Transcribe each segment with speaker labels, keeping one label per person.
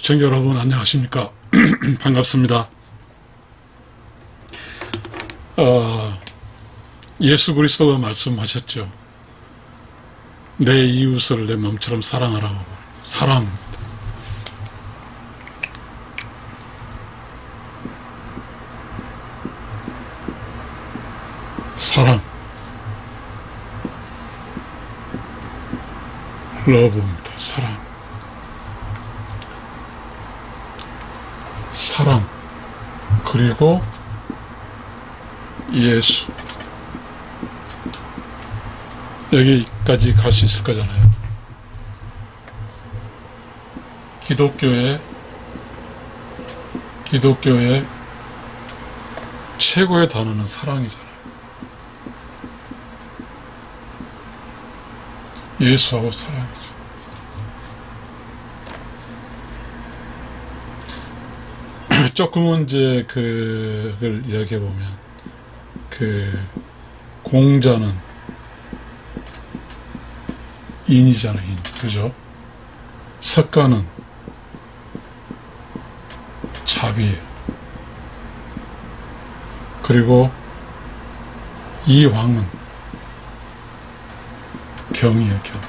Speaker 1: 시청자 여러분 안녕하십니까. 반갑습니다. 예수 그리스도가 말씀하셨죠. 내 이웃을 내 몸처럼 사랑하라고. 사랑입니다. 사랑, 러브입니다. 사랑, 그리고 예수. 여기까지 갈 수 있을 거잖아요. 기독교의 최고의 단어는 사랑이잖아요. 예수하고 사랑이죠. 조금은 이제 그걸 이야기해 보면, 공자는 인이잖아요, 인. 그죠? 석가는 자비예요. 그리고 이황은 경이에요, 경.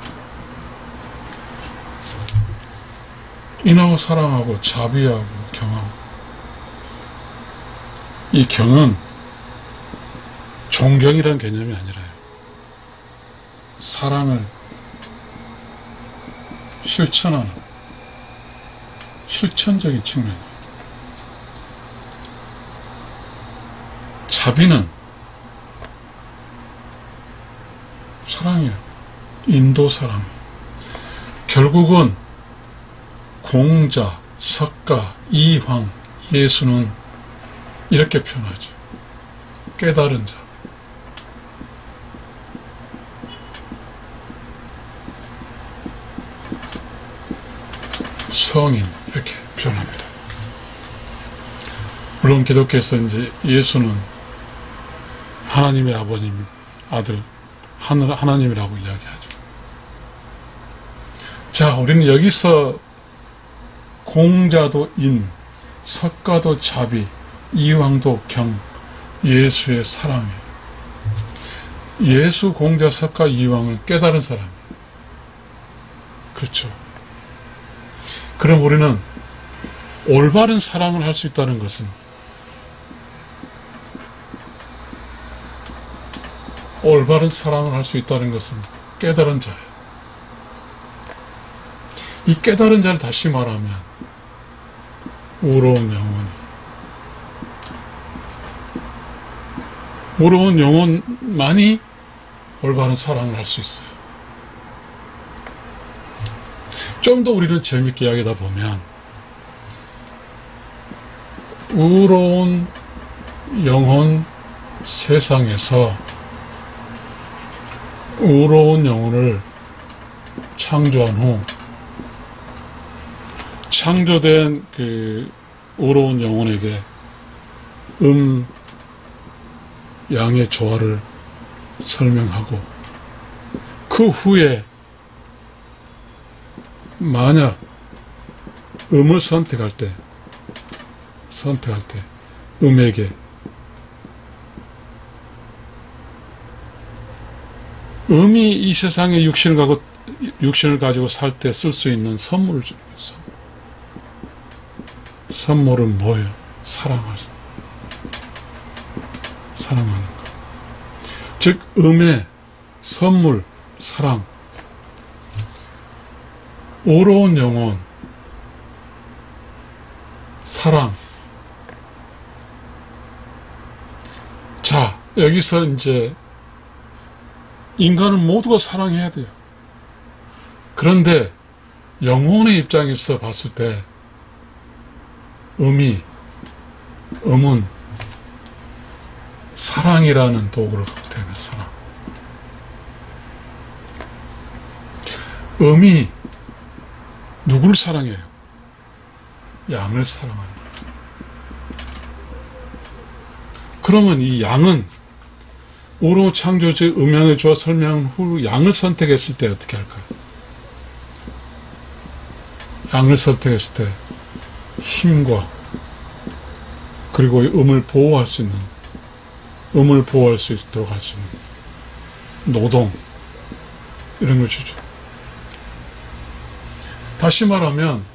Speaker 1: 인하고 사랑하고 자비하고 경하고. 이 경은 존경이란 개념이 아니라요. 사랑을 실천하는 실천적인 측면. 자비는 사랑이에요. 인도 사랑. 결국은 공자, 석가, 이황, 예수는 이렇게 표현하죠. 깨달은 자. 성인, 이렇게 표현합니다. 물론 기독교에서 이제 예수는 하나님의 아버님, 아들, 하나님이라고 이야기하죠. 자, 우리는 여기서 공자도 인, 석가도 자비, 이황도 경, 예수의 사랑이에요. 예수, 공자, 석가, 이황은 깨달은 사람이에요. 그렇죠. 그럼 우리는 올바른 사랑을 할 수 있다는 것은, 깨달은 자예요. 이 깨달은 자를 다시 말하면 우러운 영혼만이 올바른 사랑을 할 수 있어요. 좀 더 우리는 재밌게 이야기하다 보면, 우러운 영혼 세상에서 우러운 영혼을 창조한 후, 창조된 그 우러운 영혼에게 양의 조화를 설명하고, 그 후에 만약 음을 선택할 때 음에게 음이 이 세상에 육신을 가지고 살 때 쓸 수 있는 선물을 주는 거예요. 선물은 뭐예요? 사랑하는 것. 즉, 음의 선물, 사랑. 오로운 영혼, 사랑. 자, 여기서 이제 인간은 모두가 사랑해야 돼요. 그런데 영혼의 입장에서 봤을 때 음은 사랑이라는 도구를 갖기 때문에 사랑. 음이 누구를 사랑해요? 양을 사랑하는 거예요. 그러면 이 양은 우로 창조주의 음양의 조화 설명 후 양을 선택했을 때 어떻게 할까요? 양을 선택했을 때 힘과 그리고 음을 보호할 수 있는, 음을 보호할 수 있도록 할 수 있는 노동, 이런 걸 주죠. 다시 말하면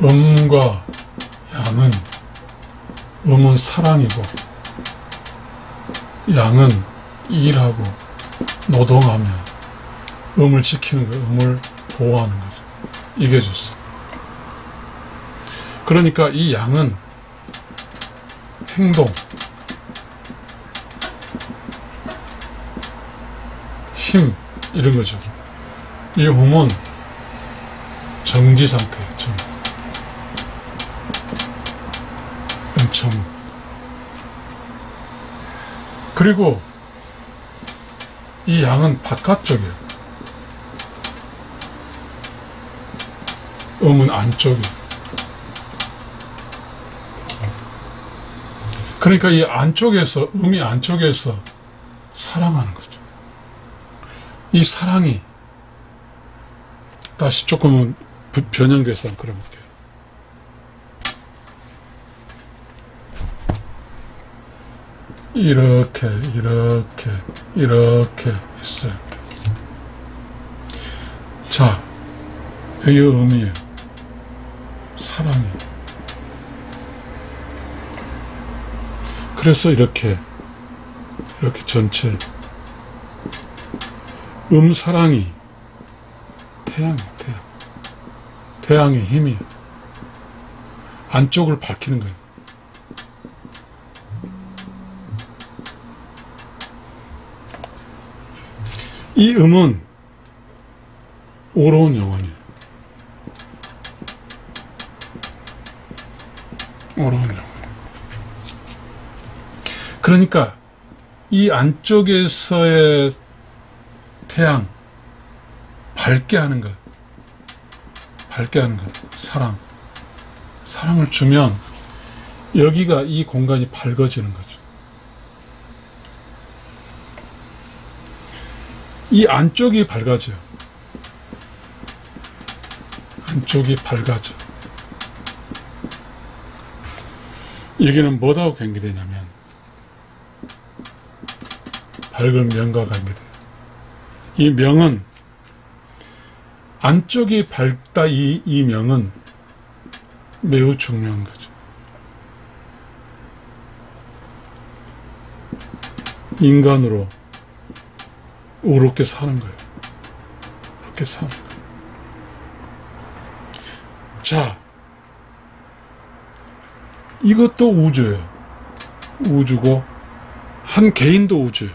Speaker 1: 음과 양은, 음은 사랑이고 양은 일하고 노동하며 음을 지키는 거예요. 음을 보호하는 거죠. 이게 좋습니다. 그러니까 이 양은 행동, 힘, 이런 거죠. 이 음은 정지 상태예요. 정. 그리고 이 양은 바깥쪽이에요. 음은 안쪽이에요. 그러니까 이 안쪽에서, 음이 안쪽에서 사랑하는 거죠. 이 사랑이 다시 조금은 변형돼서 한번 그려볼게요. 이렇게 있어요. 자, 여기 음이에요. 사랑이. 그래서 이렇게 전체 사랑이 태양이에요. 태양의 힘이에요. 안쪽을 밝히는 거예요. 이 음은 오로운 영혼이에요. 오로운 영혼. 그러니까 이 안쪽에서의 태양, 밝게 하는 것, 사랑을 주면 여기가, 이 공간이 밝아지는 거죠. 이 안쪽이 밝아져요. 안쪽이 밝아져. 여기는 뭐하고 관계되냐면 밝은 명과 관계돼요. 이 명은, 안쪽이 밝다, 이 명은 매우 중요한 거죠. 인간으로 의롭게 사는 거예요. 그렇게 사는 거예요. 자, 이것도 우주예요. 우주고, 한 개인도 우주예요.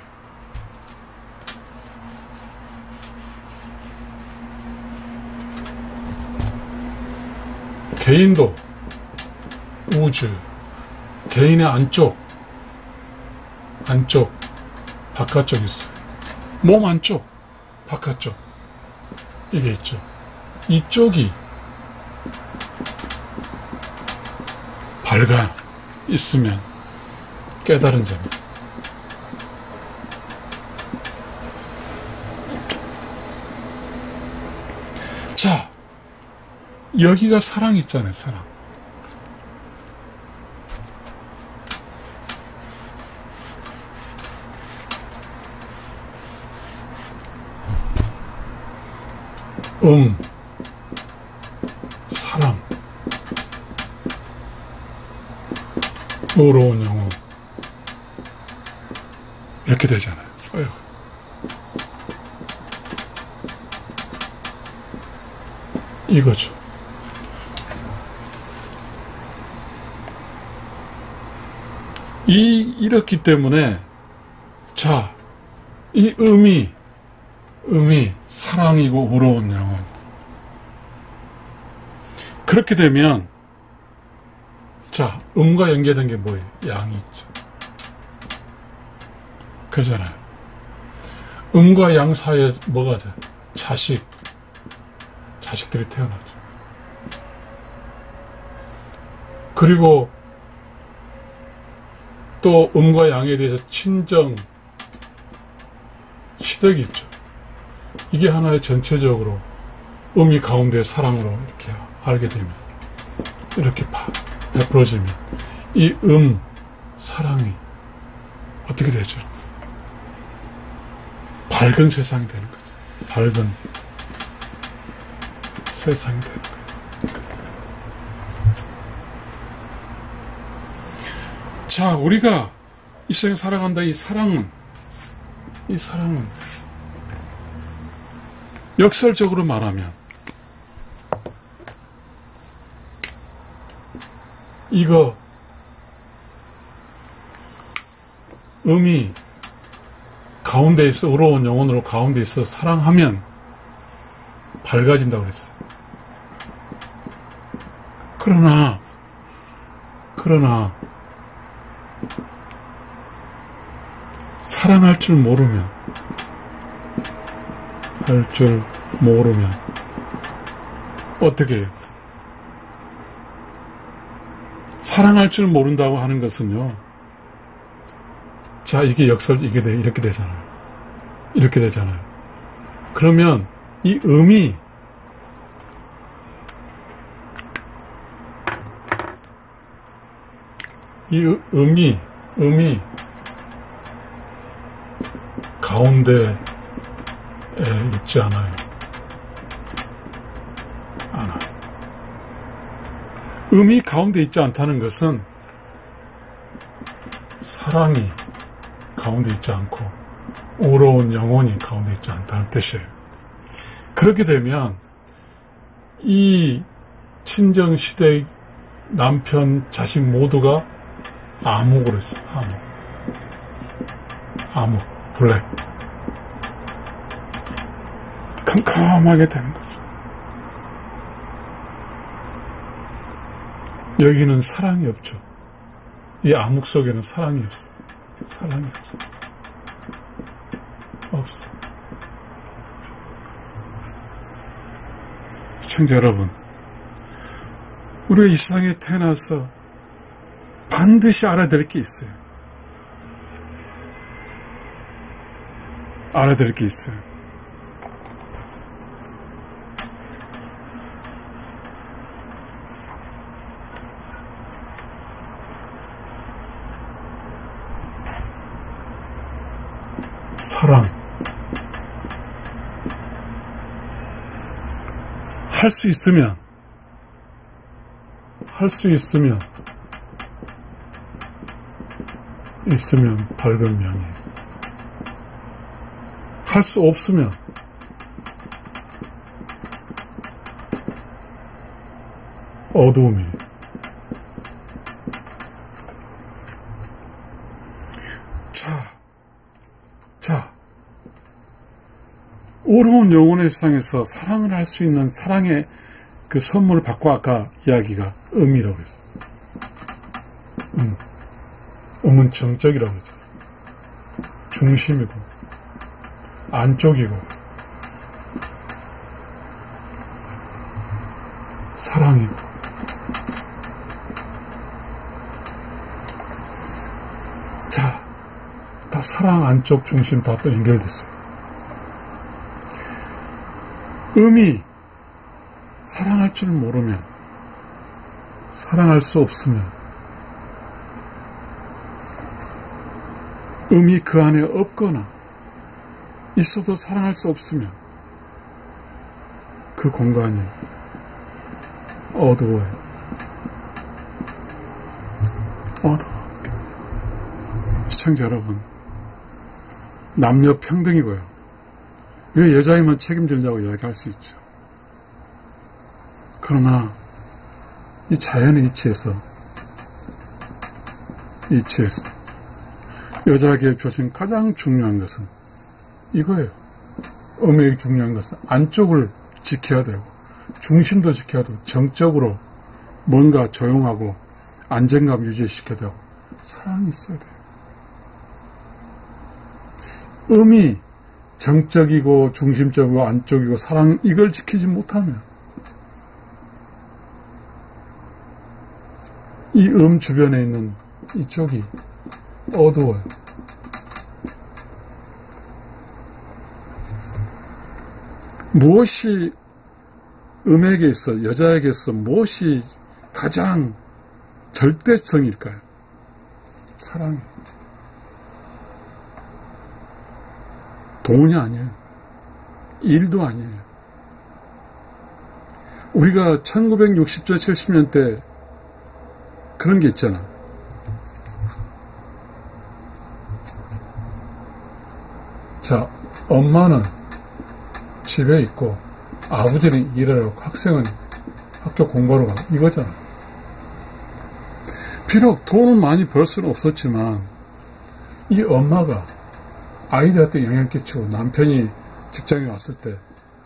Speaker 1: 개인도 우주, 개인의 안쪽, 바깥쪽 있어요. 몸 안쪽, 바깥쪽, 이게 있죠. 이쪽이 밝아 있으면 깨달은 자입니다. 자, 여기가 사랑 있잖아요, 사랑. 사랑, 의로운 영혼, 이렇게 되잖아요. 어휴. 이거죠. 이렇기 때문에, 자, 이 음이 사랑이고 의로운 영혼. 그렇게 되면, 자, 음과 연계된 게 뭐예요? 양이 있죠. 그러잖아요. 음과 양 사이에 뭐가 돼? 자식들이 태어나죠. 그리고 또 음과 양에 대해서 친정, 시댁이 있죠. 이게 하나의 전체적으로 음이 가운데 사랑으로 이렇게 알게 되면, 이렇게 베풀어지면 이 사랑이 어떻게 되죠? 밝은 세상이 되는 거죠. 밝은 세상이 되는 거죠. 자, 우리가 이 세상에 살아간다. 이 사랑은 역설적으로 말하면 이거 음이 가운데 있어, 의로운 영혼으로 가운데 있어 사랑하면 밝아진다고 그랬어요. 그러나 사랑할 줄 모르면 어떻게 해요? 사랑할 줄 모른다고 하는 것은요, 자, 이게 이렇게 되잖아요. 이렇게 되잖아요. 그러면 이 음이 가운데에 있지 않아요. 음이 가운데 있지 않다는 것은 사랑이 가운데 있지 않고 의로운 영혼이 가운데 있지 않다는 뜻이에요. 그렇게 되면 이 친정, 시댁, 남편, 자식 모두가 암흑으로 있어요. 암흑, 블랙. 캄캄하게 되는 거죠. 여기는 사랑이 없죠. 이 암흑 속에는 사랑이 없어. 없어. 시청자 여러분, 우리가 이 세상에 태어나서 반드시 알아야 될 게 있어요. 사랑. 할 수 있으면 밝은 명예. 할 수 없으면 어두움이. 자, 의로운 영혼의 세상에서 사랑을 할 수 있는 사랑의 그 선물을 받고, 아까 이야기가 음이라고 했어요. 음은 정적이라고 했죠. 중심이고 안쪽이고 사랑이고. 자, 다 사랑 안쪽 중심 다 또 연결됐어요. 음이 사랑할 줄 모르면, 사랑할 수 없으면, 음이 그 안에 없거나 있어도 사랑할 수 없으면 그 공간이 어두워요. 시청자 여러분, 남녀 평등이고요. 왜 여자애만 책임지냐고 이야기할 수 있죠. 그러나 이 자연의 이치에서 여자에게 주어진 가장 중요한 것은 이거예요. 음의 중요한 것은 안쪽을 지켜야 되고 중심도 지켜야 되고 정적으로 뭔가 조용하고 안정감 유지시켜야 되고 사랑이 있어야 돼요. 음이 정적이고 중심적이고 안쪽이고 사랑, 이걸 지키지 못하면 이 주변에 있는 이쪽이 어두워요. 무엇이 음에게서, 여자에게서 무엇이 가장 절대성일까요? 사랑이. 돈이 아니에요. 일도 아니에요. 우리가 1960년, 70년대 그런 게 있잖아. 자, 엄마는 집에 있고 아버지는 일을 하고 학생은 학교 공부하러 가고 이거잖아. 비록 돈은 많이 벌 수는 없었지만 이 엄마가 아이들한테 영향 끼치고 남편이 직장에 왔을 때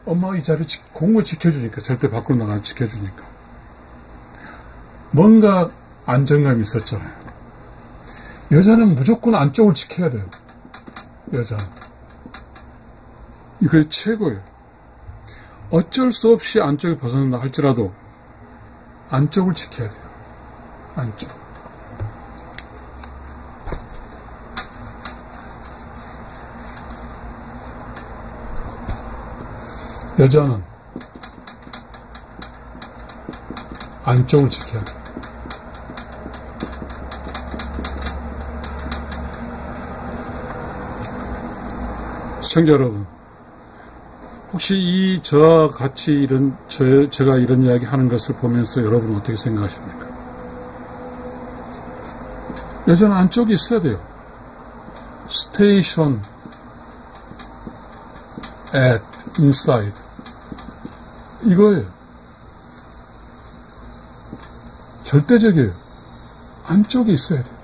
Speaker 1: 엄마가 이 자리 공을 지켜주니까, 절대 밖으로 나가면 지켜주니까 뭔가 안정감이 있었잖아요. 여자는 무조건 안쪽을 지켜야 돼요. 여자는. 이게 최고예요. 어쩔 수 없이 안쪽에 벗어난다 할지라도 안쪽을 지켜야 돼요. 안쪽. 여자는 안쪽을 지켜야 돼요. 시청자 여러분, 혹시 저와 같이 제가 이런 이야기 하는 것을 보면서 여러분 어떻게 생각하십니까? 여자는 안쪽이 있어야 돼요. Station at inside. 이거예요. 절대적이에요. 안쪽에 있어야 돼요.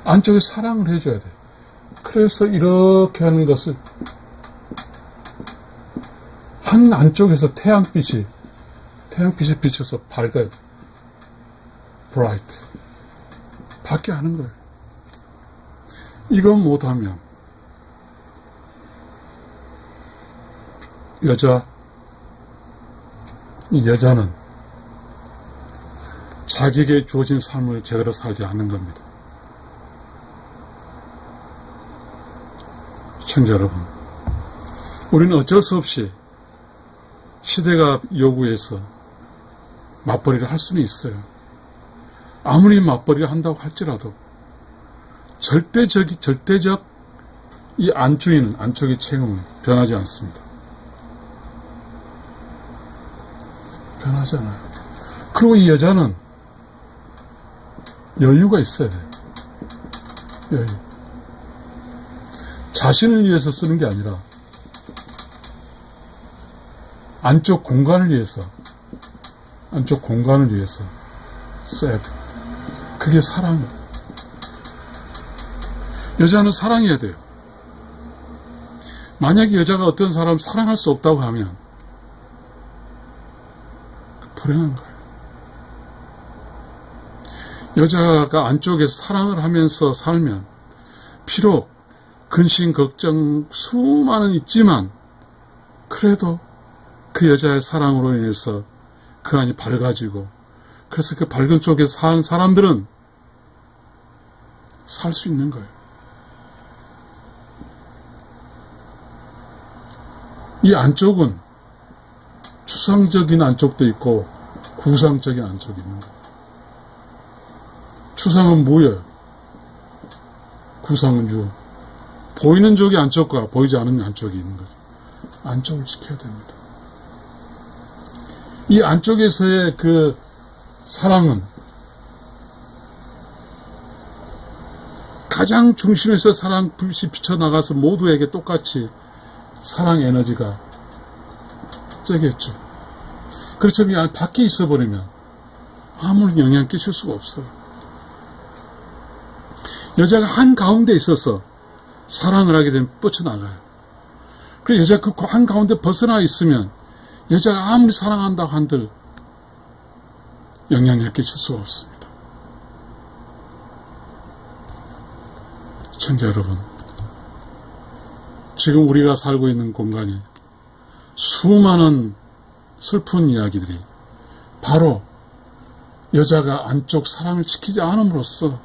Speaker 1: 안쪽에 사랑을 해줘야 돼요. 그래서 이렇게 하는 것을 한 안쪽에서 태양빛이 비쳐서 밝아요. bright. 밖에 하는 거예요. 이거 못하면 이 여자는 자기에게 주어진 삶을 제대로 살지 않는 겁니다. 시청자 여러분, 우리는 어쩔 수 없이 시대가 요구해서 맞벌이를 할 수는 있어요. 아무리 맞벌이를 한다고 할지라도 절대적 이 안주인은, 안쪽의 책임은 변하지 않습니다. 변하지 않아요. 그리고 이 여자는 여유가 있어야 돼요. 여유. 자신을 위해서 쓰는 게 아니라 안쪽 공간을 위해서 써야 돼요. 그게 사랑이에요. 여자는 사랑해야 돼요. 만약에 여자가 어떤 사람을 사랑할 수 없다고 하면 불행한 거예요. 여자가 안쪽에서 사랑을 하면서 살면 비록 근심, 걱정 수많은 있지만 그래도 그 여자의 사랑으로 인해서 그 안이 밝아지고, 그래서 그 밝은 쪽에 사는 사람들은 살 수 있는 거예요. 이 안쪽은 추상적인 안쪽도 있고 구상적인 안쪽이 있는 거예요. 추상은 무예요. 구상은 유. 보이는 쪽이 안쪽과 보이지 않는 안쪽이 있는 거죠. 안쪽을 지켜야 됩니다. 이 안쪽에서의 그 사랑은 가장 중심에서 사랑 불빛이 비쳐나가서 모두에게 똑같이 사랑 에너지가 쬐겠죠. 그렇지만 밖에 있어버리면 아무런 영향 끼칠 수가 없어요. 여자가 한가운데 있어서 사랑을 하게 되면 뻗쳐나가요. 그리고 여자가 그 한가운데 벗어나 있으면 여자가 아무리 사랑한다고 한들 영향을 끼칠 수가 없습니다. 시청자 여러분, 지금 우리가 살고 있는 공간에 수많은 슬픈 이야기들이 바로 여자가 안쪽 사랑을 지키지 않음으로써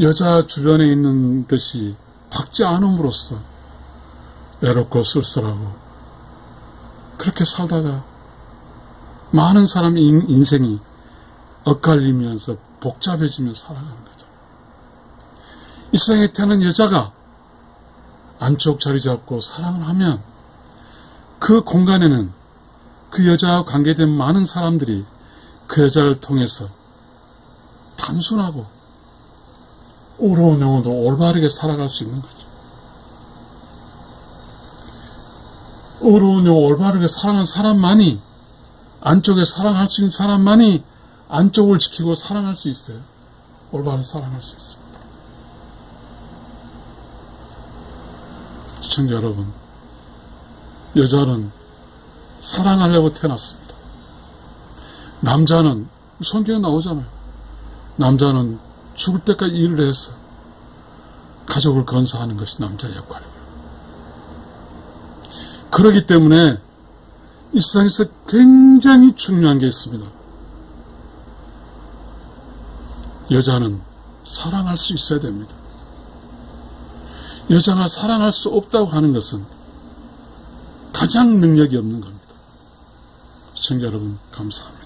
Speaker 1: 여자 주변에 있는 것이 박지 않음으로써 외롭고 쓸쓸하고 그렇게 살다가 많은 사람의 인생이 엇갈리면서 복잡해지면서 살아가는 거죠. 이 세상에 태어난 여자가 안쪽 자리 잡고 사랑을 하면 그 공간에는 그 여자와 관계된 많은 사람들이 그 여자를 통해서 단순하고 어려운 영혼도 올바르게 살아갈 수 있는 거죠. 어려운 영혼 올바르게 사랑한 사람만이, 안쪽에 사랑할 수 있는 사람만이 안쪽을 지키고 사랑할 수 있어요. 올바른 사랑할 수 있습니다. 시청자 여러분, 여자는 사랑하려고 태어났습니다. 남자는, 성경에 나오잖아요. 남자는 죽을 때까지 일을 해서 가족을 건사하는 것이 남자의 역할이고요. 그렇기 때문에 이 세상에서 굉장히 중요한 게 있습니다. 여자는 사랑할 수 있어야 됩니다. 여자가 사랑할 수 없다고 하는 것은 가장 능력이 없는 겁니다. 시청자 여러분, 감사합니다.